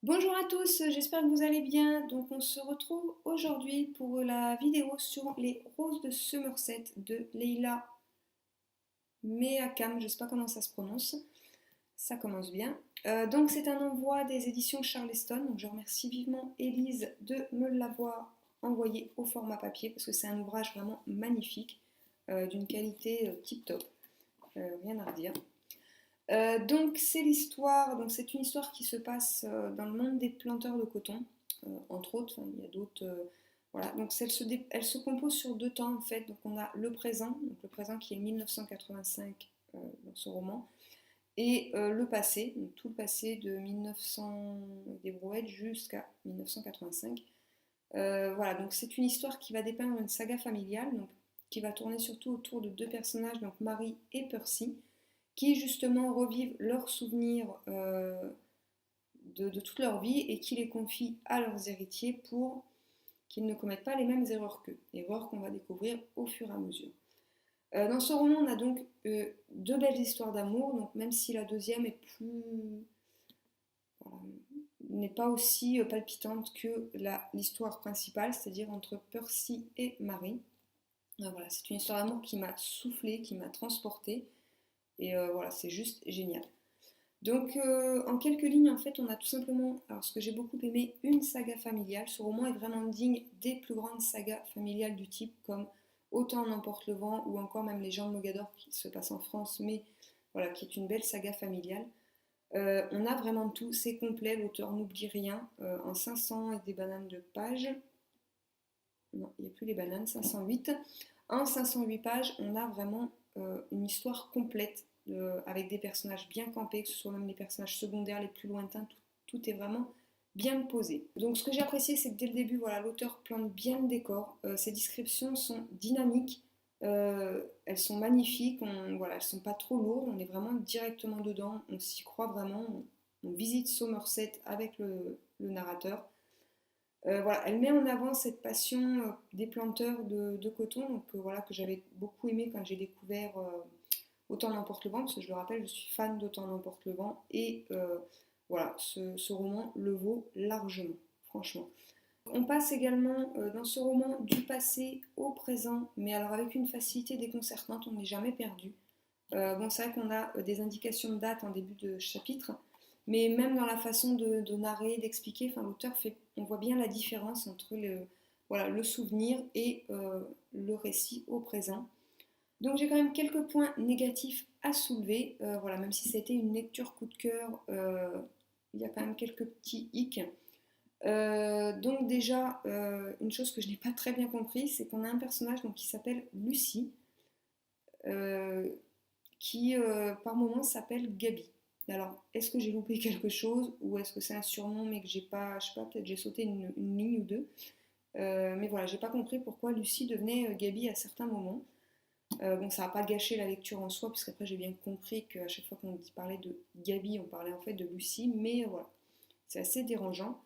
Bonjour à tous, j'espère que vous allez bien. Donc on se retrouve aujourd'hui pour la vidéo sur les roses de Somerset de Leila Meakam, je ne sais pas comment ça se prononce, ça commence bien. Donc c'est un envoi des éditions Charleston, donc je remercie vivement Élise de me l'avoir envoyé au format papier parce que c'est un ouvrage vraiment magnifique, d'une qualité tip top, rien à redire. Donc c'est l'histoire, donc c'est une histoire qui se passe dans le monde des planteurs de coton, entre autres, il y a d'autres. Voilà, donc elle se compose sur deux temps en fait. Donc on a donc le présent qui est 1985 dans ce roman, et le passé, donc tout le passé de 1900 des brouettes jusqu'à 1985. Voilà, donc c'est une histoire qui va dépeindre une saga familiale, donc qui va tourner surtout autour de deux personnages, donc Marie et Percy, qui justement revivent leurs souvenirs de toute leur vie et qui les confient à leurs héritiers pour qu'ils ne commettent pas les mêmes erreurs qu'eux, erreurs qu'on va découvrir au fur et à mesure. Dans ce roman, on a donc deux belles histoires d'amour, donc même si la deuxième est plus, voilà, n'est pas aussi palpitante que l'histoire principale, c'est-à-dire entre Percy et Marie. Voilà, c'est une histoire d'amour qui m'a soufflé, qui m'a transportée, et voilà, c'est juste génial. Donc, en quelques lignes, en fait, on a tout simplement, alors ce que j'ai beaucoup aimé, une saga familiale. Ce roman est vraiment digne des plus grandes sagas familiales du type, comme Autant en emporte le vent, ou encore même Les gens de Mogador, qui se passe en France, mais voilà, qui est une belle saga familiale. On a vraiment tout, c'est complet, l'auteur n'oublie rien, en 500 et des bananes de pages. Non, il n'y a plus les bananes, 508. En 508 pages, on a vraiment une histoire complète avec des personnages bien campés, que ce soit même les personnages secondaires les plus lointains, tout est vraiment bien posé. Donc ce que j'ai apprécié, c'est que dès le début, voilà, l'auteur plante bien le décor. Ses descriptions sont dynamiques, elles sont magnifiques, voilà, elles sont pas trop lourdes, on est vraiment directement dedans, on s'y croit vraiment, on visite Somerset avec le narrateur. Voilà, elle met en avant cette passion des planteurs de coton, donc voilà, que j'avais beaucoup aimé quand j'ai découvert Autant n'emporte le vent, parce que je le rappelle, je suis fan d'Autant n'emporte le vent, et voilà, ce roman le vaut largement, franchement. On passe également dans ce roman du passé au présent, mais alors avec une facilité déconcertante, on n'est jamais perdu. Bon, c'est vrai qu'on a des indications de date en début de chapitre, mais même dans la façon de narrer, d'expliquer, enfin, l'auteur fait, on voit bien la différence entre voilà, le souvenir et le récit au présent. Donc j'ai quand même quelques points négatifs à soulever. Voilà, même si c'était une lecture coup de cœur, il y a quand même quelques petits hicks. Donc déjà, une chose que je n'ai pas très bien compris, c'est qu'on a un personnage donc, qui s'appelle Lucie, euh, qui par moments s'appelle Gabi. Alors, est-ce que j'ai loupé quelque chose ou est-ce que c'est un surnom mais que j'ai pas, je sais pas, peut-être j'ai sauté une ligne ou deux. Mais voilà, j'ai pas compris pourquoi Lucie devenait Gabi à certains moments. Bon, ça n'a pas gâché la lecture en soi, puisqu'après j'ai bien compris qu'à chaque fois qu'on parlait de Gabi, on parlait en fait de Lucie, mais voilà, c'est assez dérangeant.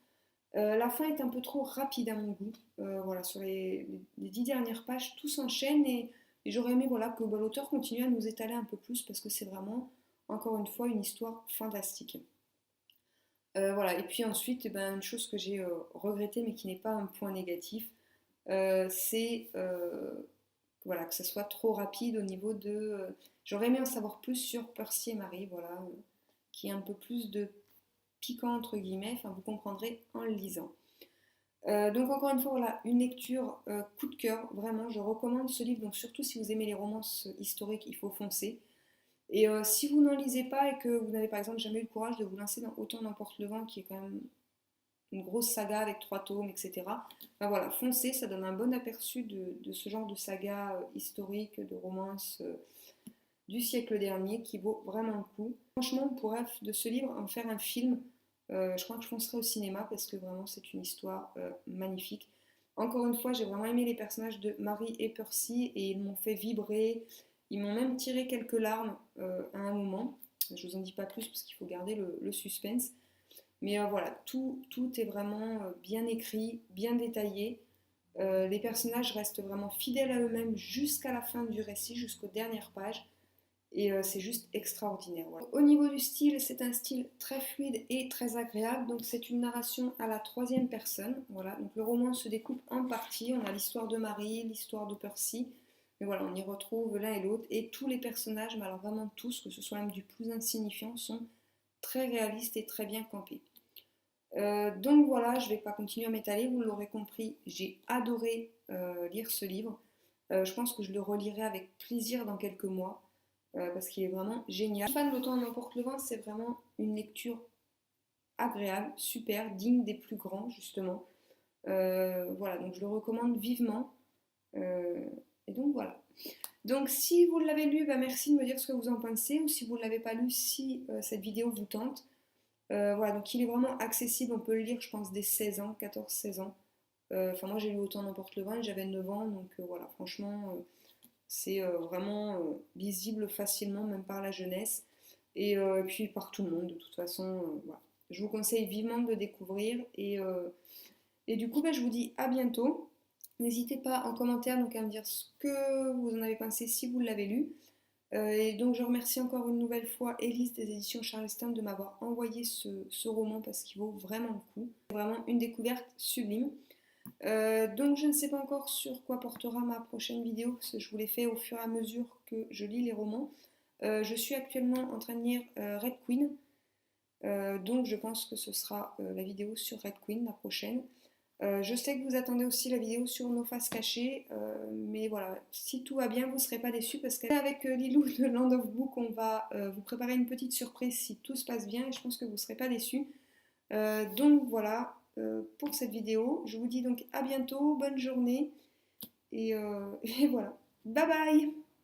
La fin est un peu trop rapide à mon goût. Voilà, sur les 10 dernières pages, tout s'enchaîne et j'aurais aimé voilà, que l'auteur continue à nous étaler un peu plus parce que c'est vraiment, encore une fois, une histoire fantastique. Voilà, et puis ensuite, eh ben, une chose que j'ai regrettée mais qui n'est pas un point négatif, c'est voilà, que ça soit trop rapide au niveau de. J'aurais aimé en savoir plus sur Percy et Marie, voilà, qui est un peu plus de piquant entre guillemets, enfin vous comprendrez en le lisant. Donc encore une fois, voilà, une lecture coup de cœur, vraiment, je recommande ce livre, donc surtout si vous aimez les romances historiques, il faut foncer. Et si vous n'en lisez pas et que vous n'avez par exemple jamais eu le courage de vous lancer dans Autant n'emporte le vent, qui est quand même une grosse saga avec 3 tomes, etc. Ben voilà, foncez, ça donne un bon aperçu de ce genre de saga historique, de romance du siècle dernier qui vaut vraiment le coup. Franchement, on pourrait de ce livre en faire un film. Je crois que je foncerai au cinéma parce que vraiment c'est une histoire magnifique. Encore une fois, j'ai vraiment aimé les personnages de Marie et Percy et ils m'ont fait vibrer. Ils m'ont même tiré quelques larmes à un moment. Je vous en dis pas plus parce qu'il faut garder le suspense. Mais voilà, tout est vraiment bien écrit, bien détaillé. Les personnages restent vraiment fidèles à eux-mêmes jusqu'à la fin du récit, jusqu'aux dernières pages. et c'est juste extraordinaire. Voilà. Au niveau du style, c'est un style très fluide et très agréable, donc c'est une narration à la troisième personne. Voilà. Donc le roman se découpe en parties, on a l'histoire de Marie, l'histoire de Percy, mais voilà, on y retrouve l'un et l'autre, et tous les personnages, mais alors vraiment tous, que ce soit même du plus insignifiant, sont très réalistes et très bien campés. Donc voilà, je ne vais pas continuer à m'étaler, vous l'aurez compris, j'ai adoré lire ce livre. Je pense que je le relirai avec plaisir dans quelques mois, parce qu'il est vraiment génial. Fan de l'automne n'emporte le vent, c'est vraiment une lecture agréable, super, digne des plus grands justement. Voilà, donc je le recommande vivement. Et donc voilà. Donc si vous l'avez lu, bah, merci de me dire ce que vous en pensez, ou si vous ne l'avez pas lu, si cette vidéo vous tente. Voilà, donc il est vraiment accessible, on peut le lire, je pense, dès 16 ans, 14-16 ans. Enfin, moi j'ai lu Autant n'emporte le vent, j'avais 9 ans, donc voilà, franchement, c'est vraiment lisible facilement, même par la jeunesse, et puis par tout le monde, de toute façon. Voilà. Je vous conseille vivement de le découvrir, et du coup, bah, je vous dis à bientôt. N'hésitez pas en commentaire donc, à me dire ce que vous en avez pensé si vous l'avez lu. Et donc je remercie encore une nouvelle fois Élise des éditions Charleston de m'avoir envoyé ce roman parce qu'il vaut vraiment le coup. C'est vraiment une découverte sublime. Donc je ne sais pas encore sur quoi portera ma prochaine vidéo parce que je vous l'ai fait au fur et à mesure que je lis les romans. Je suis actuellement en train de lire Red Queen, donc je pense que ce sera la vidéo sur Red Queen la prochaine. Je sais que vous attendez aussi la vidéo sur nos faces cachées, mais voilà, si tout va bien, vous ne serez pas déçus parce qu'avec Lilou de Land of Book, on va vous préparer une petite surprise si tout se passe bien et je pense que vous ne serez pas déçus. Donc voilà pour cette vidéo. Je vous dis donc à bientôt, bonne journée et, et voilà. Bye bye!